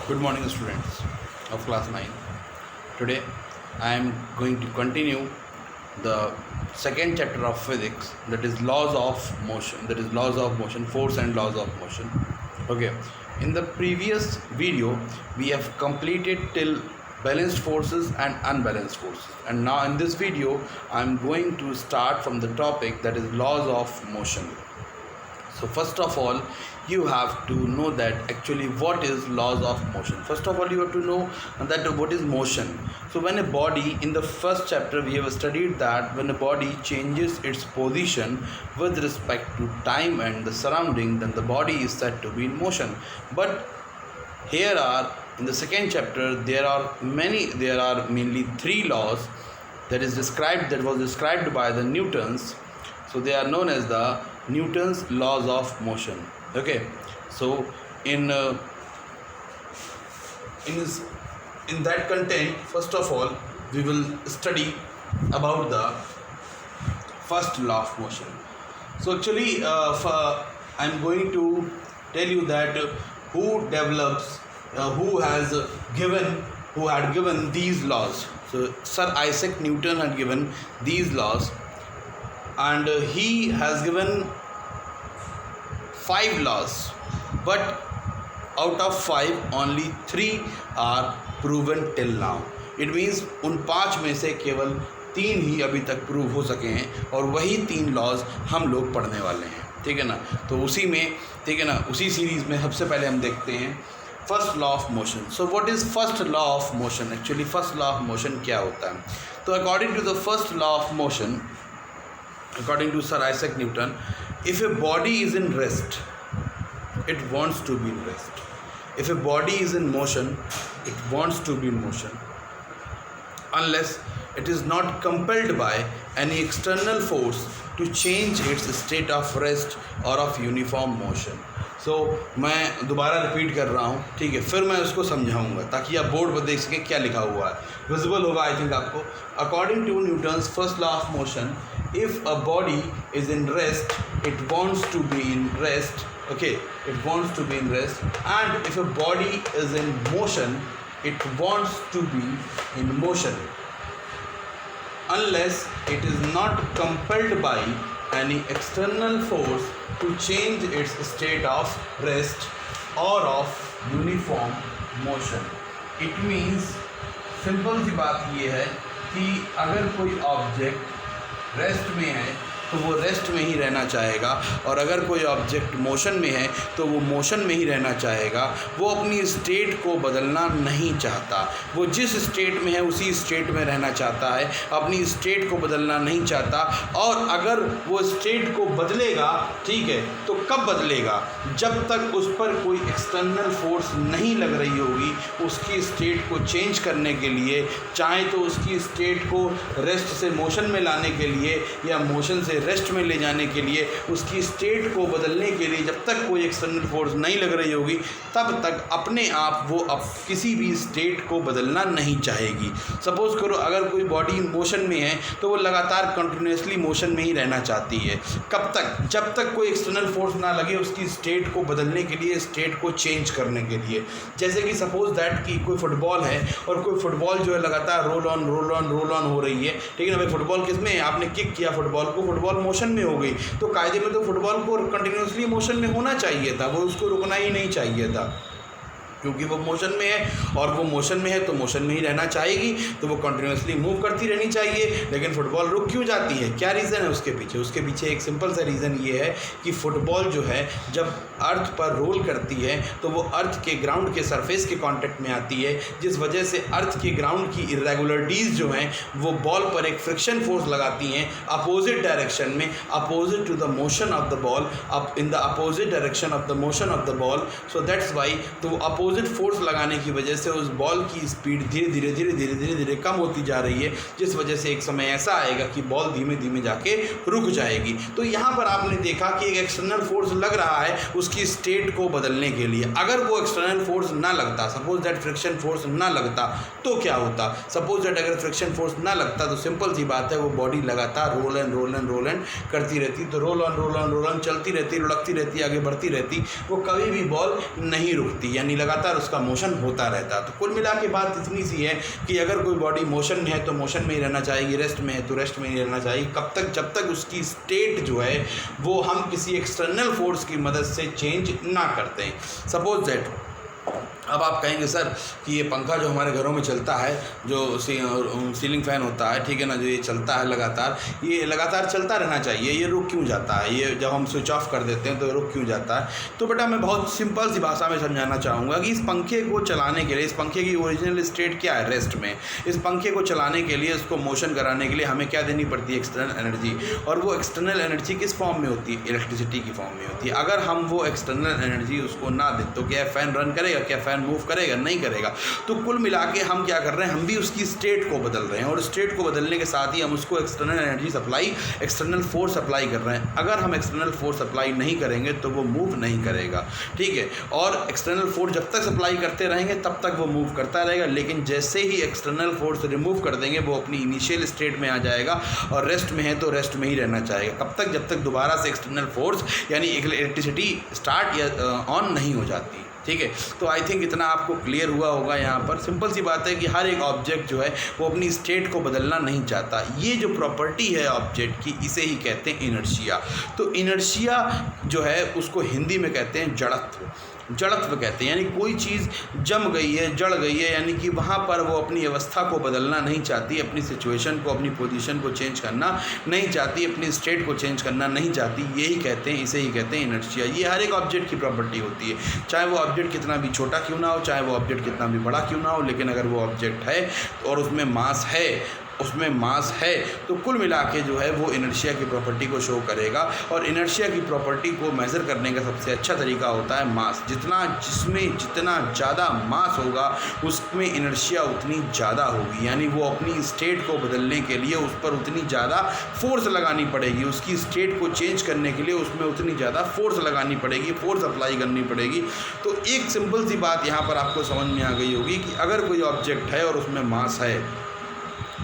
Good morning, students of class 9. Today, I am going to continue the second chapter of physics, that is laws of motion, force and laws of motion. Okay, in the previous video, we have completed till balanced forces and unbalanced forces, and now in this video, I am going to start from the topic that is laws of motion. So first of all, you have to know that actually what is laws of motion. First of all, you have to know that what is motion. So when a body, in the first chapter we have studied that when a body changes its position with respect to time and the surrounding, then the body is said to be in motion. But here are, in the second chapter, there are mainly three laws that was described by the Newtons. So they are known as the Newton's laws of motion. Okay, so in that content, first of all, we will study about the first law of motion. So actually, I'm going to tell you that who had given these laws. So Sir Isaac Newton had given these laws, and he has given 5 laws, but out of 5 only 3 are proven till now. It means उन 5 में से केवल 3 ही अभी तक prove हो सके हैं, और वही 3 लॉज हम लोग पढ़ने वाले हैं. ठीक है ना. तो उसी में, ठीक है ना, उसी सीरीज़ में सबसे पहले हम देखते हैं first law of motion. So what is first law of motion? Actually first law of motion क्या होता है? तो according to the first law of motion, according to Sir Isaac Newton, if a body is in rest, it wants to be in rest. If a body is in motion, it wants to be in motion, unless it is not compelled by any external force to change its state of rest or of uniform motion. सो मैं दोबारा repeat कर रहा हूँ, ठीक है, फिर मैं उसको समझाऊंगा ताकि आप बोर्ड पर देख सकें क्या लिखा हुआ है. विजिबल होगा आई थिंक आपको. According to Newton's first law of motion, if a body is in rest, it wants to be in rest. Okay, it wants to be in rest. And if a body is in motion, it wants to be in motion, unless it is not compelled by any external force to change its state of rest or of uniform motion. It means, simple सी बात ये है कि अगर कोई object rest में है तो वो रेस्ट में ही रहना चाहेगा, और अगर कोई ऑब्जेक्ट मोशन में है तो वो मोशन में ही रहना चाहेगा. वो अपनी स्टेट को बदलना नहीं चाहता. वो जिस स्टेट में है उसी स्टेट में रहना चाहता है, अपनी स्टेट को बदलना नहीं चाहता. और अगर वो स्टेट को बदलेगा, ठीक है, तो कब बदलेगा? जब तक उस पर कोई एक्सटर्नल फोर्स नहीं लग रही होगी उसकी स्टेट को चेंज करने के लिए, चाहे तो उसकी स्टेट को रेस्ट से मोशन में लाने के लिए या मोशन से रेस्ट में ले जाने के लिए, उसकी स्टेट को बदलने के लिए जब तक कोई एक्सटर्नल फोर्स नहीं लग रही होगी तब तक अपने आप वो किसी भी स्टेट को बदलना नहीं चाहेगी. सपोज़ करो अगर कोई बॉडी मोशन में है तो वो लगातार कंटिन्यूसली मोशन में ही रहना चाहती है. कब तक? जब तक कोई एक्सटर्नल फोर्स ना लगे उसकी स्टेट को बदलने के लिए, स्टेट को चेंज करने के लिए. जैसे कि सपोज दैट कि कोई फुटबॉल है और कोई फुटबॉल जो है लगातार रोल ऑन हो रही है. ठीक है ना भाई. फुटबॉल किस में है? आपने किक किया फुटबॉल को, फुटबॉल मोशन में हो गई, तो कायदे में तो फुटबॉल को कंटिन्यूसली मोशन में होना चाहिए था, वो उसको रुकना ही नहीं चाहिए था, क्योंकि वो मोशन में है, और वो मोशन में है तो मोशन में ही रहना चाहेगी, तो वो कंटिन्यूसली मूव करती रहनी चाहिए. लेकिन फुटबॉल रुक क्यों जाती है? क्या रीज़न है उसके पीछे? उसके पीछे एक सिंपल सा रीज़न ये है कि फुटबॉल जो है जब अर्थ पर रोल करती है तो वो अर्थ के ग्राउंड के सरफेस के कांटेक्ट में आती है, जिस वजह से अर्थ के ग्राउंड की इरेगुलरिटीज़ जो हैं वो बॉल पर एक फ्रिक्शन फोर्स लगाती हैं अपोजिट डायरेक्शन में, opposite to the motion of the ball, in the opposite direction of the motion of the ball. So that's why, तो वो अपोजिट फोर्स लगाने की वजह से उस बॉल की स्पीड धीरे धीरे कम होती जा रही है, जिस वजह से एक समय ऐसा आएगा कि बॉल धीमे धीमे जाके रुक जाएगी. तो यहाँ पर आपने देखा कि एक एक्सटर्नल फोर्स लग रहा है उसकी स्टेट को बदलने के लिए. अगर वो एक्सटर्नल फोर्स ना लगता, सपोज दैट फ्रिक्शन फोर्स ना लगता, तो क्या होता? सपोज दैट अगर फ्रिक्शन फोर्स ना लगता तो सिंपल सी बात है वो बॉडी लगातार रोल एंड करती रहती, तो रोल ऑन चलती रहती, लुढ़कती रहती, आगे बढ़ती रहती, वो कभी भी बॉल नहीं रुकती, यानी लगातार लगातार उसका मोशन होता रहता है। तो कुल मिला के बात इतनी सी है कि अगर कोई बॉडी मोशन में है तो मोशन में ही रहना चाहिए, रेस्ट में है तो रेस्ट में ही रहना चाहिए, कब तक, जब तक उसकी स्टेट जो है वो हम किसी एक्सटर्नल फोर्स की मदद से चेंज ना करते हैं। सपोज दैट अब आप कहेंगे सर कि ये पंखा जो हमारे घरों में चलता है, जो सीलिंग फ़ैन होता है, ठीक है ना, जो ये चलता है लगातार, ये लगातार चलता रहना चाहिए, ये रुक क्यों जाता है, ये जब हम स्विच ऑफ कर देते हैं तो रुक क्यों जाता है? तो बेटा मैं बहुत सिंपल सी भाषा में समझाना चाहूँगा कि इस पंखे को चलाने के लिए, इस पंखे की ओरिजिनल स्टेट क्या है? रेस्ट में। इस पंखे को चलाने के लिए, इसको मोशन कराने के लिए हमें क्या देनी पड़ती है? External energy. और वो एक्सटर्नल एनर्जी किस फॉर्म में होती है? इलेक्ट्रिसिटी की फॉर्म में होती है। अगर हम वो एक्सटर्नल एनर्जी उसको ना दें तो क्या फ़ैन रन करेगा? क्या फ़ैन मूव करेगा? नहीं करेगा। तो कुल मिला के हम क्या कर रहे हैं? हम भी उसकी स्टेट को बदल रहे हैं, और स्टेट को बदलने के साथ ही हम उसको external energy supply, external force apply कर रहे हैं। अगर हम एक्सटर्नल फोर्स अप्लाई नहीं करेंगे तो वो मूव नहीं करेगा, ठीक है। और एक्सटर्नल फोर्स जब तक सप्लाई करते रहेंगे तब तक वो मूव करता रहेगा, लेकिन जैसे ही एक्सटर्नल फोर्स रिमूव कर देंगे वो अपनी इनिशियल स्टेट में आ जाएगा, और रेस्ट में है तो रेस्ट में ही रहना चाहेगा। कब तक? जब तक दोबारा से एक्सटर्नल फोर्स यानी इलेक्ट्रिसिटी स्टार्ट या ऑन नहीं हो जाती, ठीक है। तो आई थिंक इतना आपको क्लियर हुआ होगा। यहाँ पर सिंपल सी बात है कि हर एक ऑब्जेक्ट जो है वो अपनी स्टेट को बदलना नहीं चाहता। ये जो प्रॉपर्टी है ऑब्जेक्ट की, इसे ही कहते हैं इनर्शिया। तो इनर्शिया जो है उसको हिंदी में कहते हैं जड़त्व। जड़त्व कहते हैं, यानी कोई चीज़ जम गई है, जड़ गई है, यानी कि वहाँ पर वो अपनी अवस्था को बदलना नहीं चाहती, अपनी सिचुएशन को, अपनी पोजीशन को चेंज करना नहीं चाहती, अपनी स्टेट को चेंज करना नहीं चाहती। यही कहते हैं, इसे ही कहते हैं इनर्शिया। ये हर एक ऑब्जेक्ट की प्रॉपर्टी होती है, चाहे वो ऑब्जेक्ट कितना भी छोटा क्यों ना हो, चाहे वो ऑब्जेक्ट कितना भी बड़ा क्यों ना हो, लेकिन अगर वो ऑब्जेक्ट है और उसमें मास है तो कुल मिला के जो है वो इनर्शिया की प्रॉपर्टी को शो करेगा। और इनर्शिया की प्रॉपर्टी को मेज़र करने का सबसे अच्छा तरीका होता है मास। जिसमें जितना ज़्यादा मास होगा उसमें इनर्शिया उतनी ज़्यादा होगी, यानी वो अपनी स्टेट को बदलने के लिए उस पर उतनी ज़्यादा फोर्स लगानी पड़ेगी, उसकी स्टेट को चेंज करने के लिए उसमें उतनी ज़्यादा फोर्स लगानी पड़ेगी, फोर्स अप्लाई करनी पड़ेगी। तो एक सिंपल सी बात यहाँ पर आपको समझ में आ गई होगी कि अगर कोई ऑब्जेक्ट है और उसमें मास है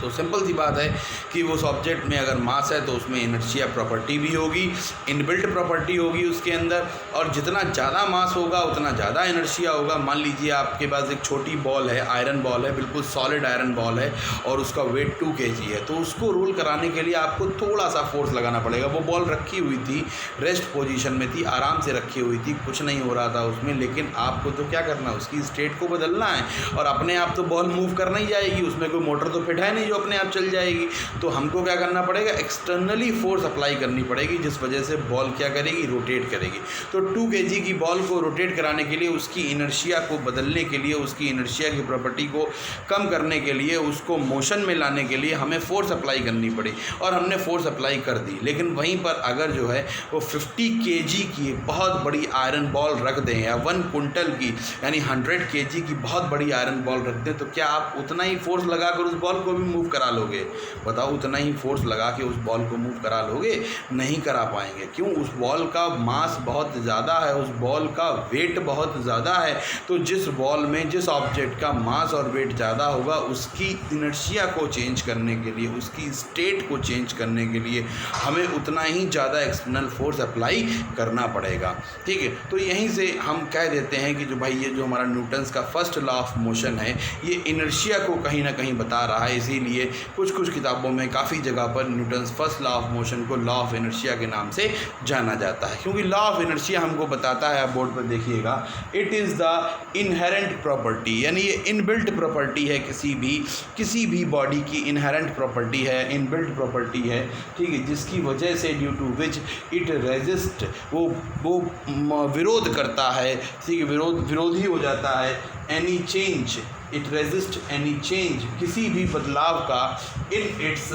तो सिंपल सी बात है कि उस ऑब्जेक्ट में अगर मास है तो उसमें इनर्शिया प्रॉपर्टी भी होगी, इनबिल्ट प्रॉपर्टी होगी उसके अंदर, और जितना ज़्यादा मास होगा उतना ज़्यादा इनर्शिया होगा। मान लीजिए आपके पास एक छोटी बॉल है, आयरन बॉल है, बिल्कुल सॉलिड आयरन बॉल है, और उसका वेट 2 kg है, तो उसको रोल कराने के लिए आपको थोड़ा सा फोर्स लगाना पड़ेगा। वो बॉल रखी हुई थी, रेस्ट पोजीशन में थी, आराम से रखी हुई थी, कुछ नहीं हो रहा था उसमें, लेकिन आपको तो क्या करना है? उसकी स्टेट को बदलना है, और अपने आप तो बॉल मूव कर नहीं जाएगी, उसमें कोई मोटर तो फिट है नहीं जो अपने आप चल जाएगी। तो हमको क्या करना पड़ेगा? एक्सटर्नली फोर्स अप्लाई करनी पड़ेगी, जिस वजह से बॉल क्या करेगी? रोटेट करेगी। तो 2 kg की बॉल को रोटेट कराने के लिए, उसकी इनर्शिया को बदलने के लिए, उसकी इनर्शिया की प्रॉपर्टी को कम करने के लिए, उसको मोशन में लाने के लिए हमें फोर्स अप्लाई करनी पड़ी, और हमने फोर्स अप्लाई कर दी। लेकिन वहीं पर अगर जो है वो 50 kg की बहुत बड़ी आयरन बॉल रख दें, या 1 क्विंटल की यानी 100 kg की बहुत बड़ी आयरन बॉल रख दें, तो क्या आप उतना ही फोर्स लगाकर उस बॉल को भी मूव करा लोगे? बताओ, उतना ही फोर्स लगा के उस बॉल को मूव करा लोगे? नहीं करा पाएंगे। क्यों? उस बॉल का मास बहुत ज़्यादा है, उस बॉल का वेट बहुत ज़्यादा है। तो जिस बॉल में, जिस ऑब्जेक्ट का मास और वेट ज़्यादा होगा, उसकी इनर्शिया को चेंज करने के लिए, उसकी स्टेट को चेंज करने के लिए हमें उतना ही ज़्यादा एक्सटर्नल फोर्स अप्लाई करना पड़ेगा, ठीक है। तो यहीं से हम कह देते हैं कि जो भाई ये जो हमारा न्यूटन्स का फर्स्ट लॉ ऑफ मोशन है, ये इनर्शिया को कहीं ना कहीं बता रहा है। इसीलिए कुछ किताबों में काफ़ी जगह पर Newton's first law of motion को लॉ ऑफ इनर्शिया के नाम से जाना जाता है, क्योंकि लॉ ऑफ इनर्शिया हमको बताता है, आप बोर्ड पर देखिएगा, it is the inherent property, यानी ये इनबिल्ट प्रॉपर्टी है, किसी भी बॉडी की इनहेरेंट प्रॉपर्टी है, इनबिल्ट प्रॉपर्टी है, ठीक है, जिसकी वजह से due to which it resist, वो विरोध करता है, ठीक है, विरोधी हो जाता है any change, it resist any change, किसी भी बदलाव का in its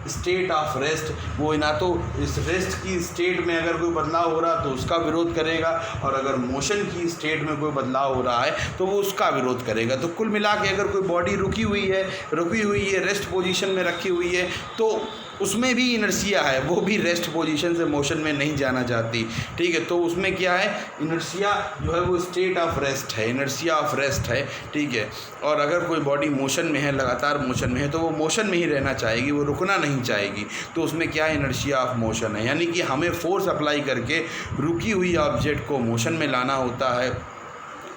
state of rest. वो ना तो इस रेस्ट की स्टेट में अगर कोई बदलाव हो रहा तो उसका विरोध करेगा, और अगर मोशन की स्टेट में कोई बदलाव हो रहा है तो वो उसका विरोध करेगा। तो कुल मिला के अगर कोई बॉडी रुकी हुई है, रेस्ट पोजीशन में रखी हुई है, तो उसमें भी इनर्शिया है, वो भी रेस्ट पोजीशन से मोशन में नहीं जाना चाहती, ठीक है। तो उसमें क्या है? इनर्शिया जो है वो स्टेट ऑफ रेस्ट है, इनर्शिया ऑफ रेस्ट है, ठीक है। और अगर कोई बॉडी मोशन में है, लगातार मोशन में है, तो वो मोशन में ही रहना चाहेगी, वो रुकना नहीं चाहेगी। तो उसमें क्या है? इनर्शिया ऑफ मोशन है, यानी कि हमें फोर्स अप्लाई करके रुकी हुई ऑब्जेक्ट को मोशन में लाना होता है,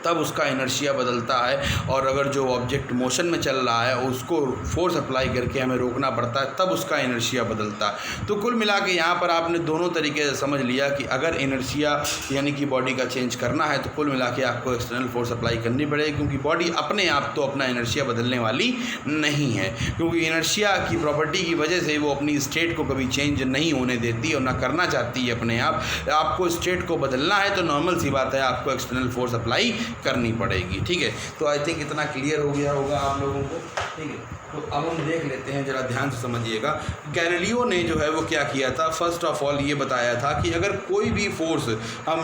तब उसका इनर्शिया बदलता है, और अगर जो ऑब्जेक्ट मोशन में चल रहा है उसको फोर्स अप्लाई करके हमें रोकना पड़ता है, तब उसका इनर्शिया बदलता है। तो कुल मिला के यहाँ पर आपने दोनों तरीके से समझ लिया कि अगर इनर्शिया यानी कि बॉडी का चेंज करना है तो कुल मिला के आपको एक्सटर्नल फोर्स अप्लाई करनी पड़ेगी, क्योंकि बॉडी अपने आप तो अपना इनर्शिया बदलने वाली नहीं है, क्योंकि इनर्शिया की प्रॉपर्टी की वजह से वो अपनी स्टेट को कभी चेंज नहीं होने देती और ना करना चाहती है अपने आप। आपको स्टेट को बदलना है तो नॉर्मल सी बात है, आपको एक्सटर्नल फोर्स अप्लाई करनी पड़ेगी। ठीक है, तो आई थिंक इतना क्लियर हो गया होगा आप लोगों को। ठीक है, तो अब हम देख लेते हैं, ज़रा ध्यान से समझिएगा। गैलीलियो ने जो है वो क्या किया था, फर्स्ट ऑफ ऑल ये बताया था कि अगर कोई भी फोर्स हम